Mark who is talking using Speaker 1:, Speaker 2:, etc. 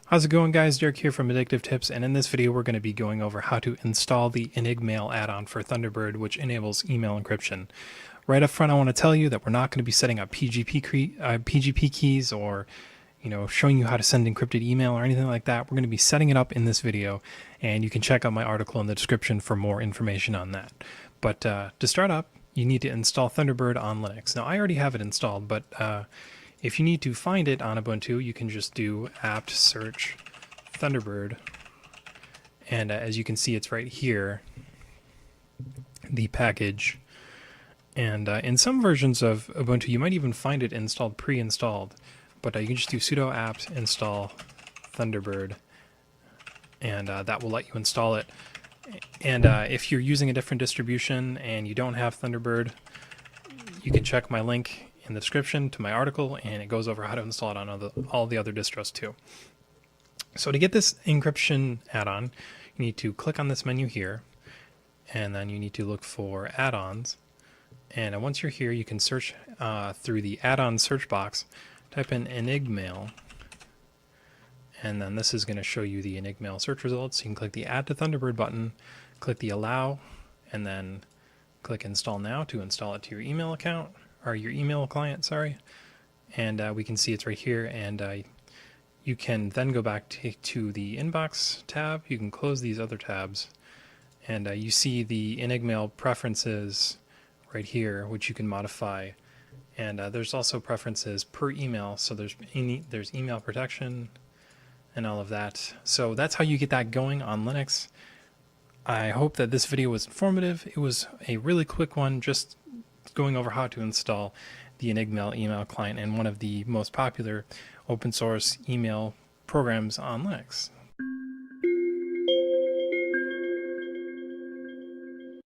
Speaker 1: How's it going, guys? Derek here from Addictive Tips, and in this video we're going to be going over how to install the Enigmail add-on for Thunderbird, which enables email encryption. Right up front, I want to tell you that we're not going to be setting up PGP keys or showing you how to send encrypted email or anything like that. We're going to be setting it up in this video, and you can check out my article in the description for more information on that. But to start up, you need to install Thunderbird on Linux. Now, I already have it installed, but if you need to find it on Ubuntu, you can just do apt search Thunderbird, and as you can see, it's right here, the package. And in some versions of Ubuntu, you might even find it installed pre-installed, but you can just do sudo apt install Thunderbird, and that will let you install it. And if you're using a different distribution and you don't have Thunderbird, you can check my link in the description to my article, and it goes over how to install it on all the other distros too. So to get this encryption add-on, you need to click on this menu here, and then you need to look for add-ons. And once you're here, you can search through the add-on search box, type in Enigmail, and then this is going to show you the Enigmail search results. You can click the Add to Thunderbird button, click the Allow, and then click Install Now to install it to your email account, or your email client, sorry. And we can see it's right here, and you can then go back to the Inbox tab. You can close these other tabs, and you see the Enigmail preferences right here, which you can modify. And there's also preferences per email, so there's email protection and all of that. So that's how you get that going on Linux. I hope that this video was informative. It was a really quick one, just going over how to install the Enigmail email client and one of the most popular open source email programs on Linux.